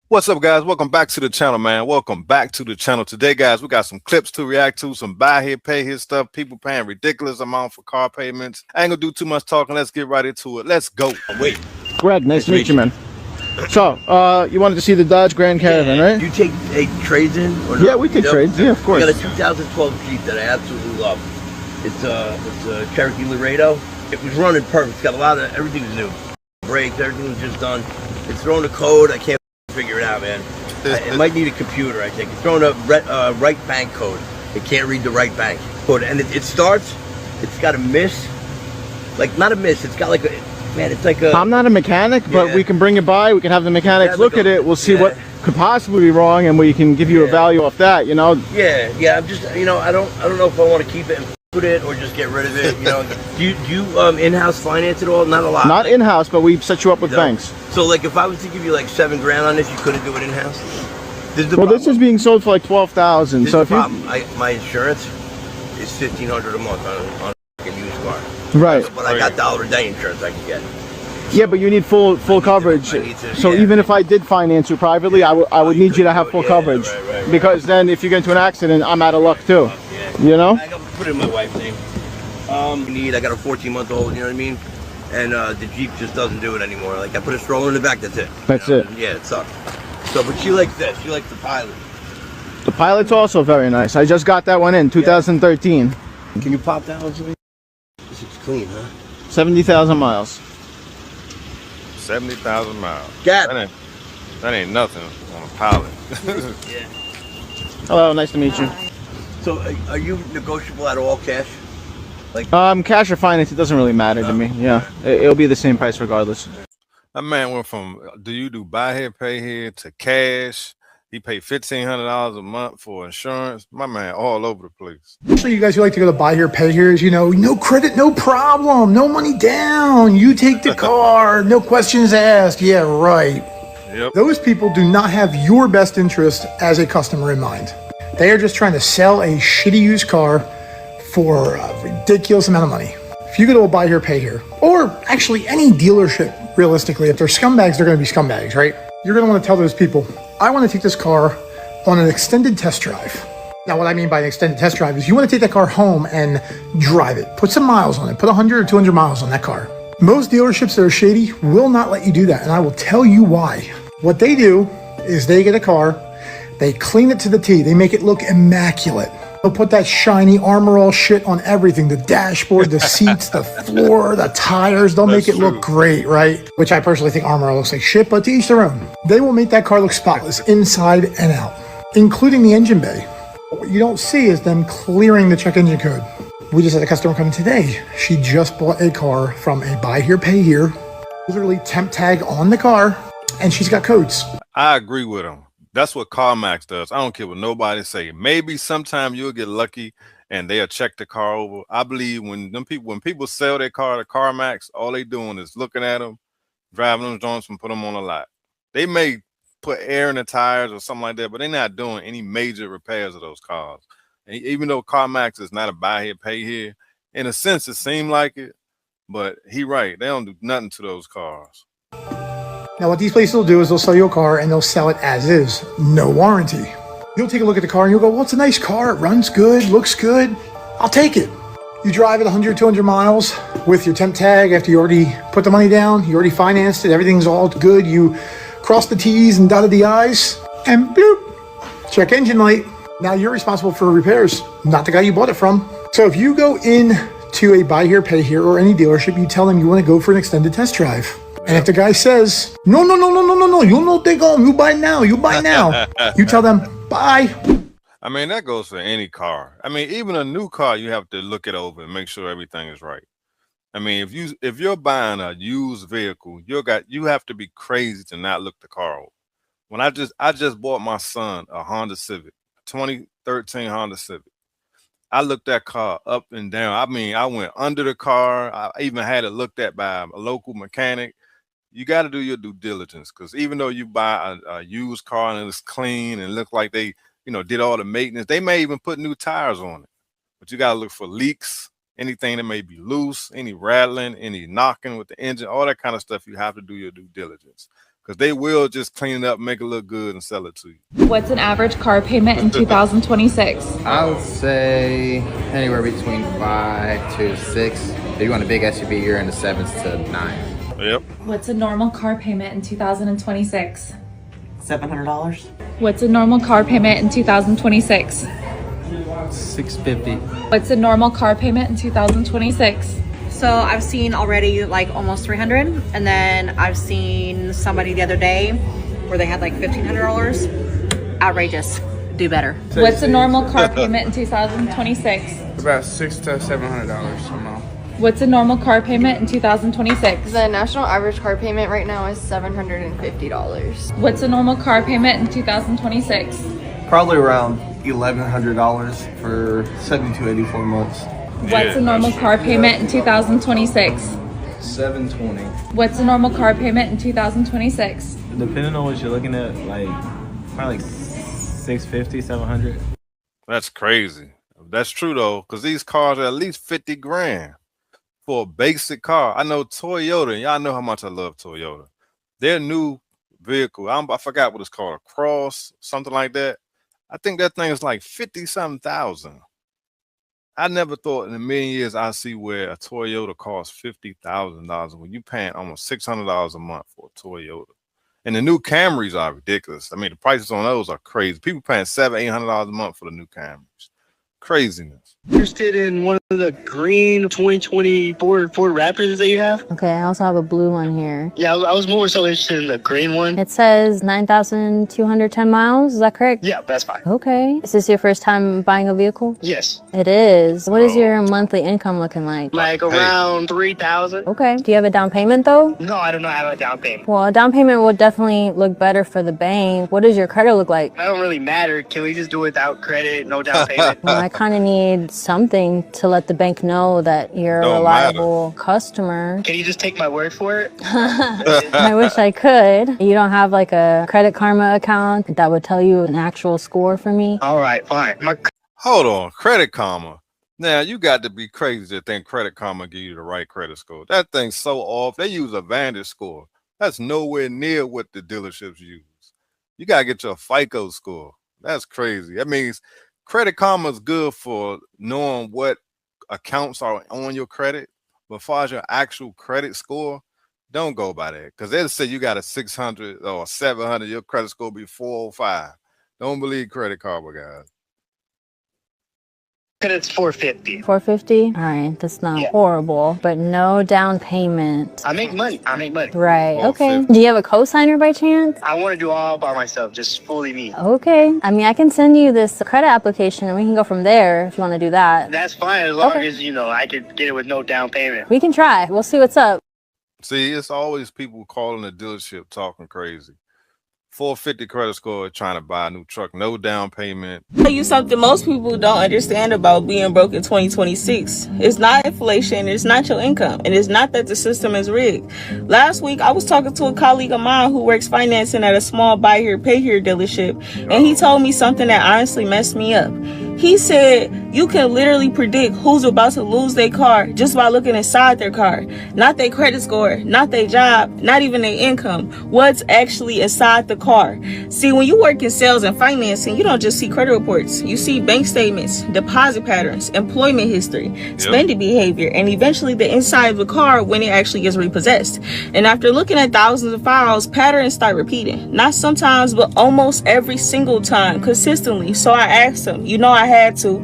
What's up, guys? Welcome back to the channel, man. Welcome back to the channel. Today, guys, we got some clips to react to, some buy here, pay here stuff. People paying ridiculous amount for car payments. I ain't gonna do too much talking. Let's get right into it. Let's go. Wait, Greg, nice to meet you, man. So, you wanted to see the Dodge Grand Caravan, right? you take trades in? Or not? Yeah, we could trade. Yeah, of course. I got a 2012 Jeep that I absolutely love. It's a Cherokee Laredo. It was running perfect. It's got a lot of, everything was new. Brakes, everything was just done. It's throwing a code. I can't figure it out, man. It might need a computer, I think. It's throwing a right bank code. It can't read the right bank code. And it starts, it's got a miss. Like, not a miss, it's got like a, man, it's like a... I'm not a mechanic, but we can bring it by. We can have the mechanics look at it. We'll see what could possibly be wrong, and we can give you a value off that, you know? Yeah, I'm just, you know, I don't know if I want to keep it and put it or just get rid of it, you know. do you in-house finance it all? Not a lot. Not in-house, but we set you up with banks. So, like, if I was to give you like $7 grand on this, you couldn't do it in-house? Well, this is being sold for like $12,000. So if you... my insurance is $1,500 a month on a used car. Right. But I got dollar a day insurance I can get. Yeah, but you need full coverage. So even if I did finance you privately, I would need you to have full coverage. Right. Because then if you get into an accident, I'm out of luck too. You know? I got to put it in my wife's name. I got a 14-month-old, you know what I mean? And the Jeep just doesn't do it anymore. Like, I put a stroller in the back, that's it. That's it. Yeah, it sucks. So, but she likes this. She likes the Pilot. The Pilot's also very nice. I just got that one in 2013. Can you pop that one to me? This is clean, huh? 70,000 miles. 70,000 miles. Gab. That ain't nothing on a Pilot. Yeah. Hello, nice to meet you. So, are you negotiable at all, cash? Like, cash or finance, it doesn't really matter to me. Yeah, it'll be the same price regardless. That man went from do you do buy here, pay here to cash. He paid $1,500 a month for insurance. My man all over the place. Usually you guys who like to go to buy here, pay here is, you know, no credit, no problem, no money down. You take the car, no questions asked. Yeah, right. Yep. Those people do not have your best interest as a customer in mind. They are just trying to sell a shitty used car for a ridiculous amount of money. If you go to a buy here, pay here, or actually any dealership, realistically, if they're scumbags, they're going to be scumbags, right? You're going to want to tell those people, I want to take this car on an extended test drive. Now, what I mean by an extended test drive is you want to take that car home and drive it. Put some miles on it. Put 100 or 200 miles on that car. Most dealerships that are shady will not let you do that, and I will tell you why. What they do is they get a car, they clean it to the T, they make it look immaculate. They'll put that shiny Armor All shit on everything, the dashboard, the seats, the floor, the tires. They'll make it look great, right? Which I personally think Armor All looks like shit, but to each their own. They will make that car look spotless inside and out, including the engine bay. What you don't see is them clearing the check engine code. We just had a customer come in today. She just bought a car from a buy here, pay here, literally temp tag on the car, and she's got codes. I agree with him. That's what CarMax does. I don't care what nobody say. Maybe sometime you'll get lucky and they'll check the car over. I believe when people sell their car to CarMax, all they doing is looking at them, driving them joints and put them on a lot. They may put air in the tires or something like that, but they're not doing any major repairs of those cars. And even though CarMax is not a buy here, pay here, in a sense it seemed like it, but he right. They don't do nothing to those cars. Now, what these places will do is they'll sell you a car and they'll sell it as is, no warranty. You'll take a look at the car and you'll go, well, it's a nice car. It runs good, looks good. I'll take it. You drive it 100, 200 miles with your temp tag after you already put the money down, you already financed it, everything's all good. You cross the T's and dotted the I's and bloop, check engine light. Now you're responsible for repairs, not the guy you bought it from. So if you go in to a buy here, pay here, or any dealership, you tell them you want to go for an extended test drive. And if the guy says, no, you no take home, you buy now, you tell them, bye. I mean, that goes for any car. I mean, even a new car, you have to look it over and make sure everything is right. I mean, if you're buying a used vehicle, you have to be crazy to not look the car over. When I just bought my son a Honda Civic, 2013 Honda Civic. I looked that car up and down. I mean, I went under the car. I even had it looked at by a local mechanic. You got to do your due diligence, because even though you buy a used car and it's clean and look like they, did all the maintenance, they may even put new tires on it. But you got to look for leaks, anything that may be loose, any rattling, any knocking with the engine, all that kind of stuff. You have to do your due diligence, because they will just clean it up, make it look good, and sell it to you. What's an average car payment in 2026? I would say anywhere between 5 to 6. If you want a big SUV, you're in the 7s to 9. Yep. What's a normal car payment in 2026? $700. What's a normal car payment in 2026? $650. What's a normal car payment in 2026? So I've seen already like almost 300, and then I've seen somebody the other day where they had like $1,500. Outrageous. Do better. What's a normal car payment in 2026? About $600 to $700 a month. What's a normal car payment in 2026? The national average car payment right now is $750. What's a normal car payment in 2026? Probably around $1,100 for 70 to 84 months. What's a normal car payment in 2026? $720. What's a normal car payment in 2026? Depending on what you're looking at, like probably like $650, $700. That's crazy. That's true though, because these cars are at least 50 grand for a basic car. I know Toyota, and y'all know how much I love Toyota. Their new vehicle, I forgot what it's called, a Cross, something like that. I think that thing is like 50-something thousand. I never thought in a million years I'd see where a Toyota costs $50,000 when you paying almost $600 a month for a Toyota. And the new Camrys are ridiculous. I mean, the prices on those are crazy. People paying $700-800 a month for the new Camrys. Craziness. Interested in one of the green 2024 Ford Raptors that you have? Okay, I also have a blue one here. Yeah, I was more so interested in the green one. It says 9,210 miles, is that correct? Yeah, that's fine. Okay. Is this your first time buying a vehicle? Yes. It is. What is your monthly income looking like? Like around 3,000. Okay. Do you have a down payment though? No, I do not have a down payment. Well, a down payment will definitely look better for the bank. What does your credit look like? I don't really matter. Can we just do it without credit, no down payment? Well, I kind of need something to let the bank know that you're a reliable customer. Can you just take my word for it? I wish I could. You don't have like a Credit Karma account that would tell you an actual score for me? All right, fine. Hold on, Credit Karma. Now, you got to be crazy to think Credit Karma give you the right credit score. That thing's so off. They use a Vantage score. That's nowhere near what the dealerships use. You got to get your FICO score. That's crazy. That means Credit Karma is good for knowing what accounts are on your credit, but as far as your actual credit score, don't go by that, because they'll say you got a 600 or 700, your credit score be 405. Don't believe Credit Karma, guys. And it's 450. 450? All right, that's not horrible, but no down payment. I make money. Right, okay. Do you have a cosigner by chance? I want to do all by myself, just fully me. Okay. I mean, I can send you this credit application and we can go from there if you want to do that. That's fine, as long as, I could get it with no down payment. We can try. We'll see what's up. See, it's always people calling the dealership talking crazy. 450 credit score, trying to buy a new truck, no down payment. I'll tell you something most people don't understand about being broke in 2026. It's not inflation, it's not your income, and it's not that the system is rigged. Last week, I was talking to a colleague of mine who works financing at a small buy here, pay here dealership, and he told me something that honestly messed me up. He said you can literally predict who's about to lose their car just by looking inside their car. Not their credit score, not their job, not even their income. What's actually inside the car. See, when you work in sales and financing, you don't just see credit reports. You see bank statements, deposit patterns, employment history, spending behavior, and eventually the inside of the car when it actually gets repossessed. And after looking at thousands of files, patterns start repeating. Not sometimes, but almost every single time, consistently. So I asked him, I had to,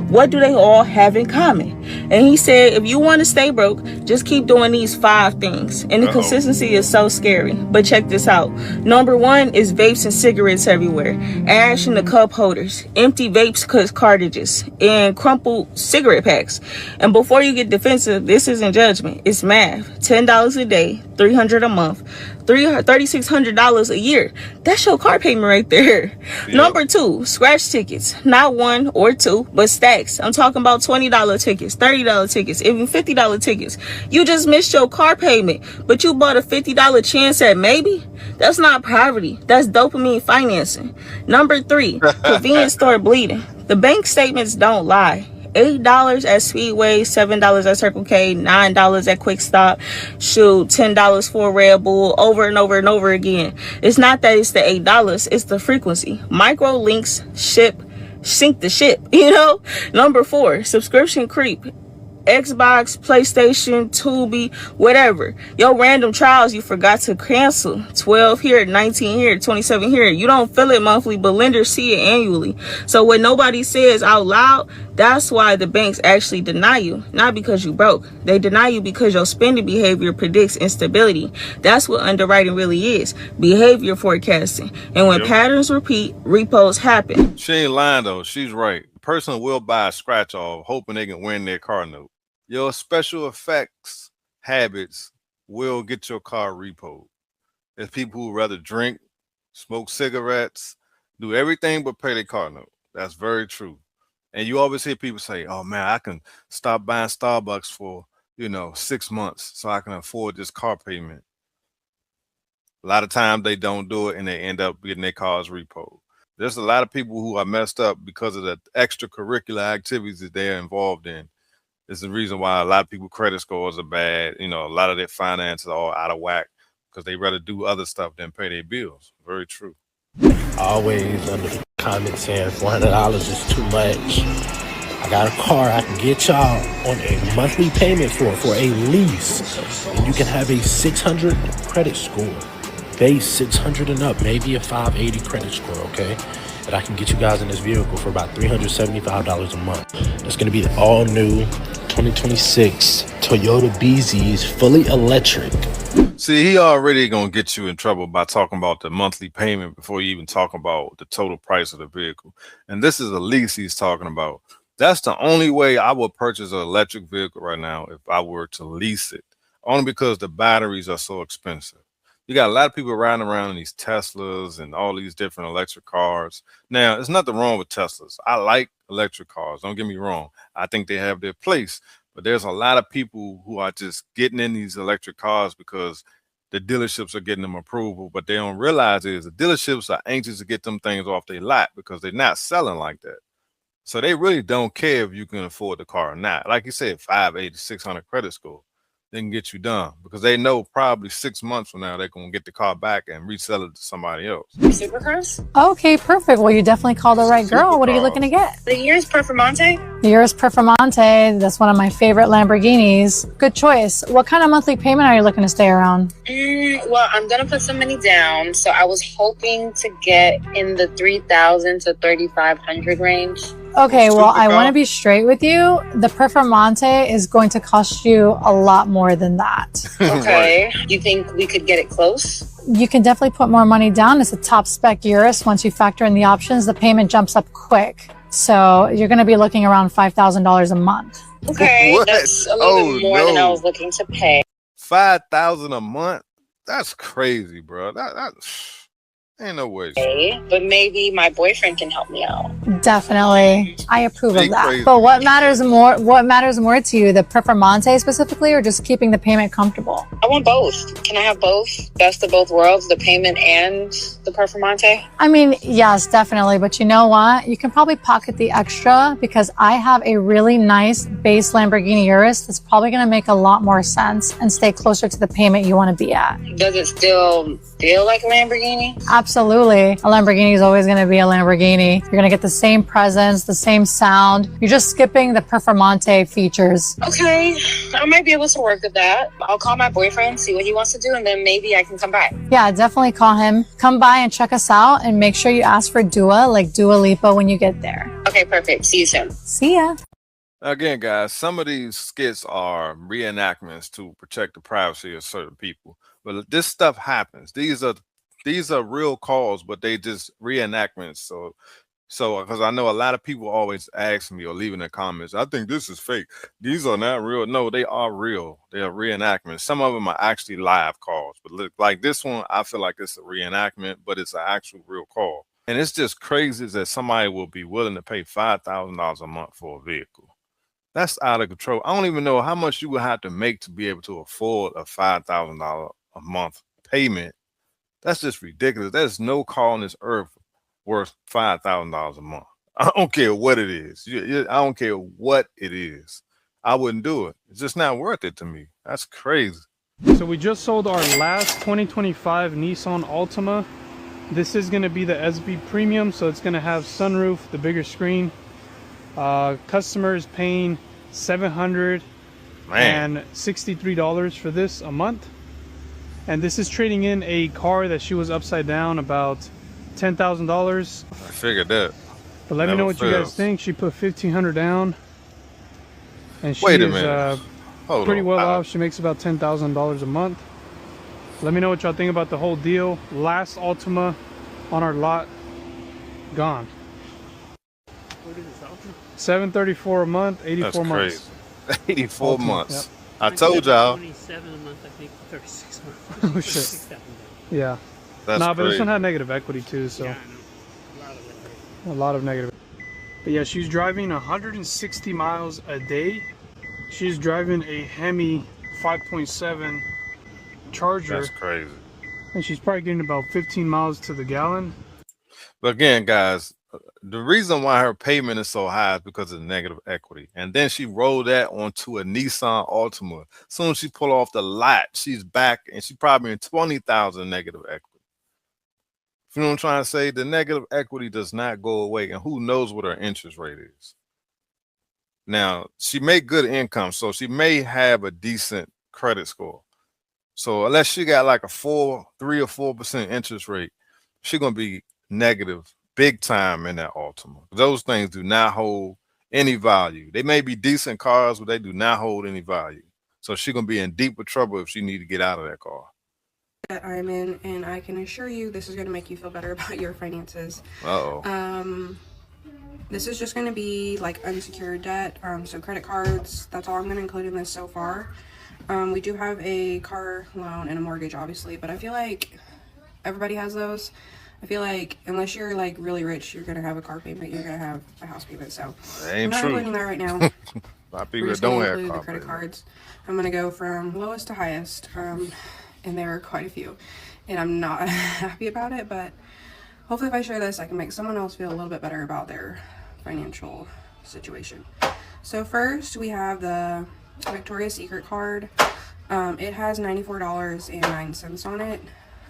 what do they all have in common? And he said, if you want to stay broke, just keep doing these 5 things. And the consistency is so scary. But check this out. Number 1 is vapes and cigarettes everywhere. Ash in the cup holders, empty vapes cartridges, and crumpled cigarette packs. And before you get defensive, this isn't judgment. It's math. $10 a day, $300 a month, $3,600 a year. That's your car payment right there. Number 2, scratch tickets. Not 1 or 2, but stacks. I'm talking about $20 tickets, $30 tickets, even $50 tickets. You just missed your car payment, but you bought a $50 chance at maybe? That's not poverty. That's dopamine financing. Number 3, convenience store bleeding. The bank statements don't lie. $8 at Speedway, $7 at Circle K, $9 at Quick Stop, shoot, $10 for a Red Bull, over and over and over again. It's not that it's the $8, it's the frequency. Micro links sink the ship, you know? Number 4, subscription creep. Xbox, PlayStation, Tubi, whatever. Your random trials you forgot to cancel. 12 here, 19 here, 27 here. You don't feel it monthly, but lenders see it annually. So what nobody says out loud, that's why the banks actually deny you. Not because you broke. They deny you because your spending behavior predicts instability. That's what underwriting really is. Behavior forecasting. And when patterns repeat, repos happen. She ain't lying though. She's right. The person will buy a scratch off hoping they can win their car note. Your special effects habits will get your car repoed. There's people who rather drink, smoke cigarettes, do everything but pay their car note. That's very true. And you always hear people say, oh man, I can stop buying Starbucks for, 6 months so I can afford this car payment. A lot of times they don't do it and they end up getting their cars repoed. There's a lot of people who are messed up because of the extracurricular activities that they're involved in. It's the reason why a lot of people credit scores are bad. A lot of their finances are all out of whack because they rather do other stuff than pay their bills. Very true. Always under the comment saying $400 is too much. I got a car I can get y'all on a monthly payment for a lease. And you can have a 600 credit score. Base 600 and up, maybe a 580 credit score, okay? And I can get you guys in this vehicle for about $375 a month. It's gonna be the all new 2026 Toyota BZ's fully electric. See, he already gonna get you in trouble by talking about the monthly payment before you even talk about the total price of the vehicle. And this is a lease he's talking about. That's the only way I would purchase an electric vehicle right now if I were to lease it, only because the batteries are so expensive. You got a lot of people riding around in these Teslas and all these different electric cars. Now, there's nothing wrong with Teslas. I like electric cars. Don't get me wrong. I think they have their place. But there's a lot of people who are just getting in these electric cars because the dealerships are getting them approval. But they don't realize is the dealerships are anxious to get them things off their lot because they're not selling like that. So they really don't care if you can afford the car or not. Like you said, 580, 600 credit score. They can get you done because they know probably 6 months from now they're going to get the car back and resell it to somebody else. Supercars? Okay, perfect. Well, you definitely called the right girl. What are you looking to get? The Urus Performante? The Urus Performante. That's one of my favorite Lamborghinis. Good choice. What kind of monthly payment are you looking to stay around? Well, I'm going to put some money down. So I was hoping to get in the $3,000 to $3,500 range. Okay, well, I want to be straight with you. The Performante is going to cost you a lot more than that. Okay. You think we could get it close? You can definitely put more money down. It's a top spec Urus. Once you factor in the options, the payment jumps up quick. So you're going to be looking around $5,000 a month. Okay, that's a little bit more than I was looking to pay. $5,000 a month? That's crazy, bro. That ain't no way. Okay, but maybe my boyfriend can help me out. Definitely. I approve of that. But what matters more to you, the Performante specifically, or just keeping the payment comfortable? I want both. Can I have both? Best of both worlds, the payment and the Performante? I mean, yes, definitely. But you know what? You can probably pocket the extra because I have a really nice base Lamborghini Urus that's probably going to make a lot more sense and stay closer to the payment you want to be at. Does it still feel like a Lamborghini? Absolutely. A Lamborghini is always going to be a Lamborghini. You're going to get the same presence, the same sound. You're just skipping the Performante features. Okay, I might be able to work with that. I'll call my boyfriend, see what he wants to do, and then maybe I can come by. Yeah, definitely call him. Come by and check us out and make sure you ask for Dua, like Dua Lipa, when you get there. Okay, perfect. See you soon. See ya. Again, guys, some of these skits are reenactments to protect the privacy of certain people. But this stuff happens. These are real calls, but they just reenactments. So because I know a lot of people always ask me or leave in the comments, I think this is fake. These are not real. No, they are real. They are reenactments. Some of them are actually live calls, but look, like this one, I feel like it's a reenactment, but it's an actual real call. And it's just crazy that somebody will be willing to pay $5,000 a month for a vehicle. That's out of control. I don't even know how much you would have to make to be able to afford a $5,000 a month payment. That's just ridiculous. There's no car on this earth worth $5,000 a month. I don't care what it is. I don't care what it is. I wouldn't do it. It's just not worth it to me. That's crazy. So we just sold our last 2025 Nissan Altima. This is going to be the SB Premium, so it's going to have sunroof, the bigger screen. Customer is paying $763 for this a month. And this is trading in a car that she was upside down about $10,000. I figured that. But let me know what you guys think. She put $1,500 down. And she Wait a is minute. pretty well off. She makes about $10,000 a month. Let me know what y'all think about the whole deal. Last Altima on our lot, gone. $734 a month, 84 months. That's crazy. 84 months. Yep. I told y'all. 27 a month, I think 36 months. Oh shit. Yeah. That's but this crazy. one had negative equity too, so Yeah, a lot of negative. But yeah, she's driving 160 miles a day. She's driving a Hemi 5.7 Charger. That's crazy. And she's probably getting about 15 miles to the gallon. But again, guys, the reason why her payment is so high is because of negative equity. And then she rolled that onto a Nissan Altima. As soon as she pull off the lot, she's back and she's probably in 20,000 negative equity. You know what I'm trying to say? The negative equity does not go away. And who knows what her interest rate is? Now, she may good income, so she may have a decent credit score. So unless she got like a 3 or 4% interest rate, she's going to be negative big time in that Altima. Those things do not hold any value. They may be decent cars, but they do not hold any value. So she's going to be in deeper trouble if she need to get out of that car. That I'm in, and I can assure you this is going to make you feel better about your finances. Uh-oh. This is just going to be like unsecured debt, so credit cards. That's all I'm going to include in this so far. We do have a car loan and a mortgage, obviously, but I feel like everybody has those. I feel like unless you're like really rich, you're going to have a car payment, you're going to have a house payment. So I'm not including that right now. A lot of people don't have the credit cards. I'm going to go from lowest to highest, and there are quite a few, and I'm not happy about it, but hopefully if I share this, I can make someone else feel a little bit better about their financial situation. So first, we have the Victoria's Secret card. It has $94.09 on it.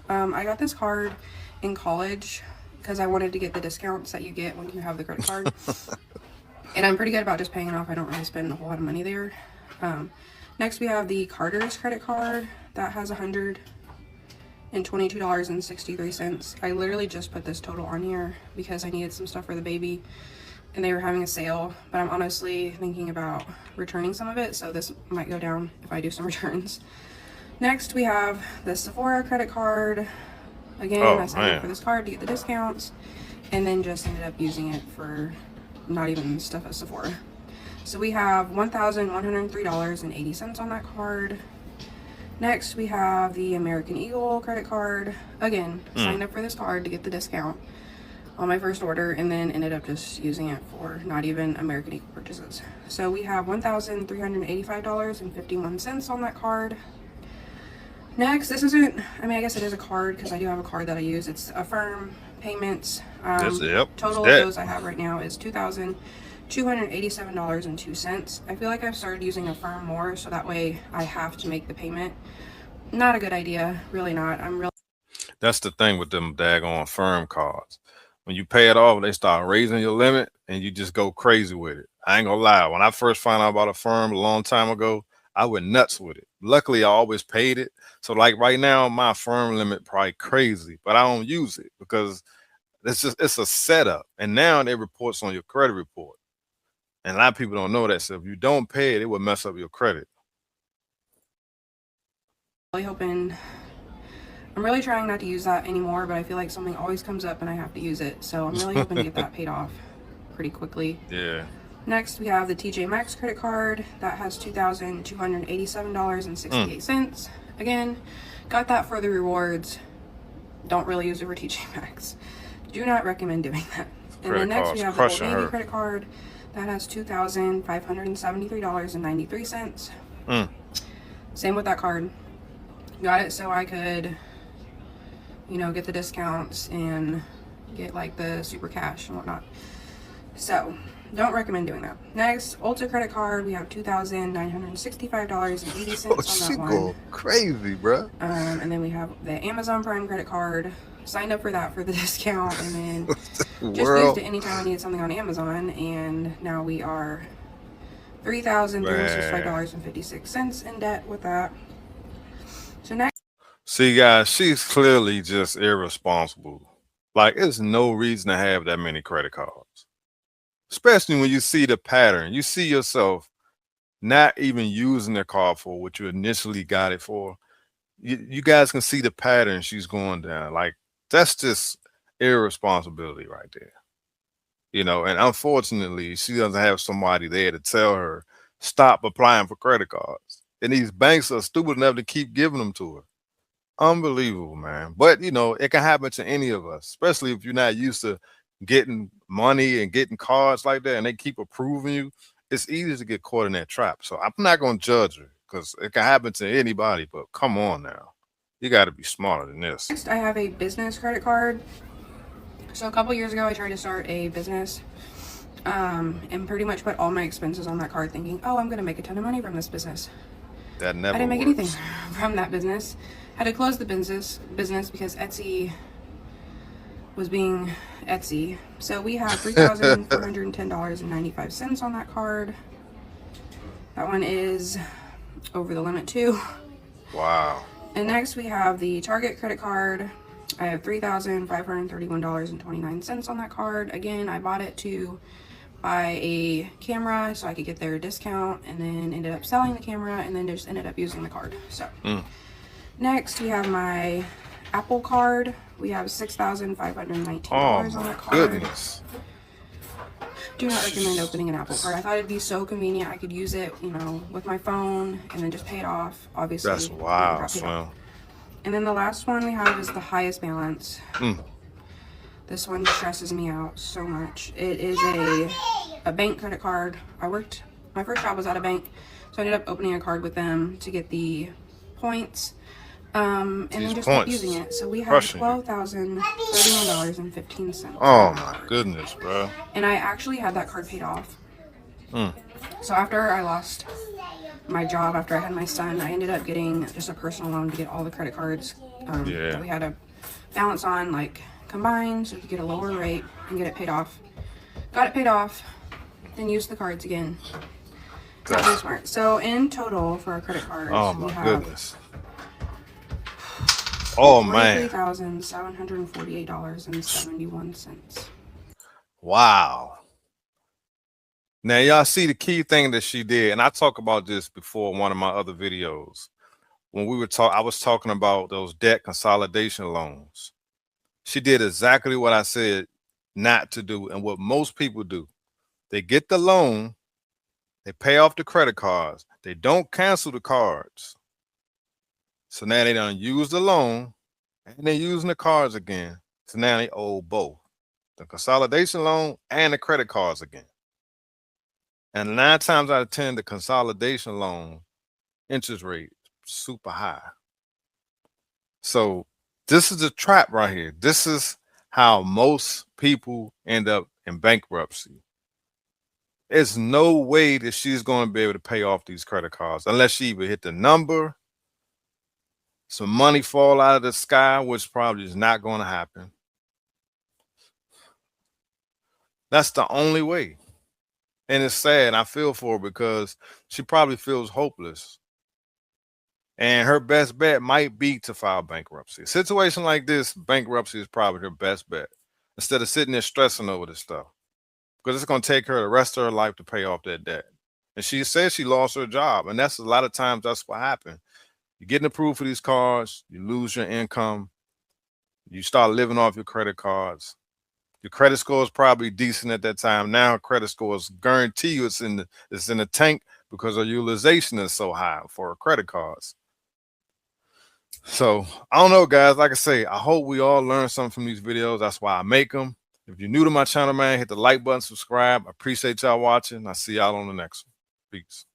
I got this card in college because I wanted to get the discounts that you get when you have the credit card. And I'm pretty good about just paying it off. I don't really spend a whole lot of money there. Next, we have the Carter's credit card. That has $122.63. I literally just put this total on here because I needed some stuff for the baby and they were having a sale, but I'm honestly thinking about returning some of it, so this might go down if I do some returns. Next, we have the Sephora credit card. Again, I signed up for this card to get the discounts and then just ended up using it for not even stuff at Sephora. So we have $1,103.80 on that card. Next, we have the American Eagle credit card. Again, signed up for this card to get the discount on my first order and then ended up just using it for not even American Eagle purchases. So we have $1,385.51 on that card. Next, this isn't, I mean, I guess it is a card because I do have a card that I use. It's Affirm Payments. Total of those I have right now is $2,287.02. I feel like I've started using Affirm more, so that way I have to make the payment. Not a good idea, really not. That's the thing with them daggone Affirm cards. When you pay it off, they start raising your limit and you just go crazy with it. I ain't gonna lie. When I first found out about Affirm a long time ago, I went nuts with it. Luckily, I always paid it. So like right now, my Affirm limit probably crazy, but I don't use it because it's a setup. And now it reports on your credit report. And a lot of people don't know that. So if you don't pay it, it will mess up your credit. I'm really trying not to use that anymore, but I feel like something always comes up and I have to use it. So I'm really hoping to get that paid off pretty quickly. Yeah. Next, we have the TJ Maxx credit card. That has $2,287.68. Again, got that for the rewards. Don't really use it for TJ Maxx. Do not recommend doing that. And then next, we have the Old Navy credit card. That has $2,573.93. Same with that card. Got it so I could, you know, get the discounts and get like the super cash and whatnot. So don't recommend doing that. Next, Ulta credit card. We have $2,965.80 on that She one. go crazy, bro. And then we have the Amazon Prime credit card. Signed up for that for the discount, and then just used it anytime I needed something on Amazon. And now we are $3,365.56 in debt with that. So next. See, guys, she's clearly just irresponsible. Like, there's no reason to have that many credit cards. Especially when you see the pattern. You see yourself not even using the card for what you initially got it for. You guys can see the pattern she's going down. Like, that's just irresponsibility right there. You know, and unfortunately, she doesn't have somebody there to tell her, stop applying for credit cards. And these banks are stupid enough to keep giving them to her. Unbelievable, man. But, you know, it can happen to any of us, especially if you're not used to getting money and getting cards like that, and they keep approving you. It's easy to get caught in that trap. So I'm not going to judge her because it can happen to anybody, but come on now. You got to be smarter than this. Next, I have a business credit card. So a couple years ago, I tried to start a business and pretty much put all my expenses on that card thinking, oh, I'm going to make a ton of money from this business. That never I didn't make works. anything from that business. Had to close the business because Etsy was being Etsy. So we have $3,410.95 on that card. That one is over the limit too. Wow. And next we have the Target credit card. I have $3,531.29 on that card. Again, I bought it to buy a camera so I could get their discount, and then ended up selling the camera, and then just ended up using the card. So next we have my Apple card. We have $6,519 on that card. Goodness. Do not recommend opening an Apple card. I thought it'd be so convenient. I could use it, you know, with my phone and then just pay it off. Obviously, That's wild, Slim. And then the last one we have is the highest balance. This one stresses me out so much. It is a bank credit card. My first job was at a bank, so I ended up opening a card with them to get the points. And then just kept using it. So we have $12,031.15. Oh my goodness, bro. And I actually had that card paid off. So after I lost my job, after I had my son, I ended up getting just a personal loan to get all the credit cards that we had a balance on, like, combined, so we could get a lower rate and get it paid off. Got it paid off, then used the cards again. Not very smart. So in total for our credit cards, we have goodness. Oh man. $43,748.71. Wow. Now y'all see the key thing that she did, and I talked about this before in one of my other videos. When we were I was talking about those debt consolidation loans. She did exactly what I said not to do, and what most people do. They get the loan, they pay off the credit cards, they don't cancel the cards. So now they done use the loan and they're using the cards again. So now they owe both the consolidation loan and the credit cards again. And 9 times out of 10, the consolidation loan interest rate super high. So this is a trap right here. This is how most people end up in bankruptcy. There's no way that she's going to be able to pay off these credit cards unless she either hit the number, some money fall out of the sky, which probably is not going to happen. That's the only way. And it's sad. I feel for her because she probably feels hopeless. And her best bet might be to file bankruptcy. A situation like this, bankruptcy is probably her best bet. Instead of sitting there stressing over this stuff. Because it's going to take her the rest of her life to pay off that debt. And she said she lost her job. And that's a lot of times that's what happened. You're getting approved for these cards. You lose your income. You start living off your credit cards. Your credit score is probably decent at that time. Now her credit scores guarantee you it's in the tank because her utilization is so high for her credit cards. So I don't know, guys. Like I say, I hope we all learn something from these videos. That's why I make them. If you're new to my channel, man, hit the like button, subscribe. I appreciate y'all watching. I'll see y'all on the next one. Peace.